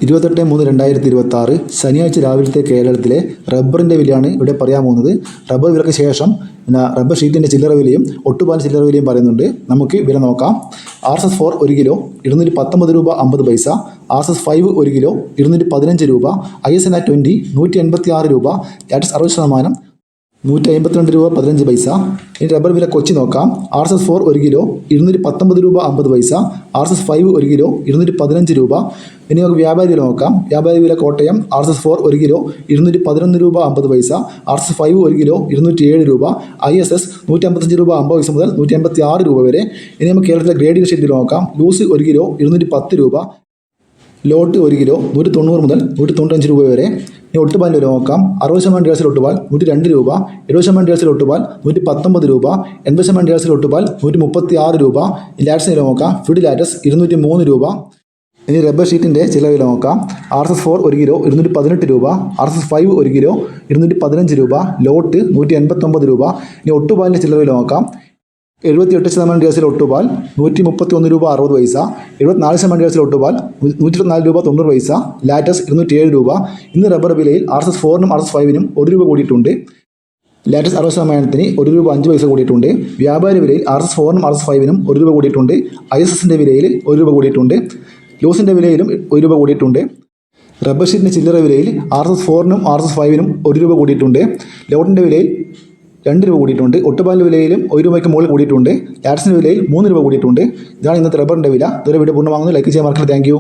28/3/2026 ശനിയാഴ്ച രാവിലത്തെ കേരളത്തിലെ റബ്ബറിൻ്റെ വിലയാണ് ഇവിടെ പറയാൻ പോകുന്നത്. റബ്ബർ വിലയ്ക്ക് ശേഷം റബ്ബർ ഷീറ്റിൻ്റെ ചില്ലറ വിലയും ഒട്ടുപാൽ ചില്ലറ വിലയും പറയുന്നുണ്ട്. നമുക്ക് വില നോക്കാം. RSS 4 1 കിലോ 219 രൂപ 50 പൈസ. RSS 5 1 കിലോ 215 രൂപ. ISNA 20 186 രൂപ. ലാറ്റസ് 60% 152 രൂപ 15 പൈസ. ഇനി റബ്ബർ വില കൊച്ചി നോക്കാം. RSS 4 1 കിലോ 219 രൂപ 50 പൈസ. RSS 5 1 കിലോ 215 രൂപ. ഇനി നമുക്ക് വ്യാപാരി വില നോക്കാം. വ്യാപാരി വില കോട്ടയം RSS 4 1 കിലോ 211 രൂപ 50 പൈസ. RSS 5 1 കിലോ 207 രൂപ. ISS 155 രൂപ 50 പൈസ മുതൽ 186 രൂപ വരെ. ഇനി നമുക്ക് കേരളത്തിലെ ഗ്രേഡിംഗ് ഷീറ്റ് നോക്കാം. ലൂസ് 1 കിലോ 210 രൂപ. ലോട്ട് 1 കിലോ 190 മുതൽ 195 രൂപ വരെ. ഇനി ഒട്ടുപാലിൻ്റെ വില നോക്കാം. 60% ഡേഴ്സിൽ ഒട്ടുപാൽ 102 രൂപ. 70% ഡേഴ്സിൽ ഒട്ടുപാൽ 119 രൂപ. 80% ഡേഴ്സിൽ ഒട്ടുപാൽ 136 രൂപ. ലാറ്റസിന് വില നോക്കാം. ഫിഡ് ലാറ്റസ് 203 രൂപ. ഇനി റബ്ബർ ഷീറ്റിൻ്റെ ചില വില നോക്കാം. RSS 4 1 കിലോ 218 രൂപ. RSS 5 1 കിലോ 215 രൂപ. ലോട്ട് 189 രൂപ. ഇനി ഒട്ടുപാലിൻ്റെ ചില വില നോക്കാം. 78% ഡേഴ്സിൽ ഒട്ടുപാൽ 131 രൂപ 60 പൈസ. 74% ഡേഴ്സിൽ ഒട്ടുപാൽ 124 രൂപ 90 പൈസ. ലാറ്റസ് 207 രൂപ. ഇന്ന് റബ്ബർ വിലയിൽ RSS 4-നും RSS 5-നും 1 രൂപ കൂടിയിട്ടുണ്ട്. ലാറ്റസ് 60%-ന് 1 രൂപ 5 പൈസ കൂടിയിട്ടുണ്ട്. വ്യാപാരി വിലയിൽ RSS 4-നും RSS 5-നും 1 രൂപ കൂടിയിട്ടുണ്ട്. ISSൻ്റെ വിലയിൽ 1 രൂപ കൂടിയിട്ടുണ്ട്. ലൂസിൻ്റെ വിലയിലും 1 രൂപ കൂടിയിട്ടുണ്ട്. റബ്ബർ ഷീറ്റിൻ്റെ ചില്ലറ വിലയിൽ RSS 4-നും RSS 5-നും 1 രൂപ കൂടിയിട്ടുണ്ട്. ലോട്ടിൻ്റെ വിലയിൽ 2 രൂപ കൂടിയിട്ടുണ്ട്. ഒട്ടുപാലിൻ്റെ വിലയിലും 1 രൂപയ്ക്ക് മുകളിൽ കൂടിയിട്ടുണ്ട്. ലാറ്റസിൻ്റെ വിലയിൽ 3 രൂപ കൂടിയിട്ടുണ്ട്. ഇതാണ് ഇന്നത്തെ റബ്ബറിൻ്റെ വില. ഇതൊരു വീഡിയോ പൂർണ്ണമാകുന്നു. ലൈക്ക് ചെയ്യാൻ മറക്കരുത്. Thank you.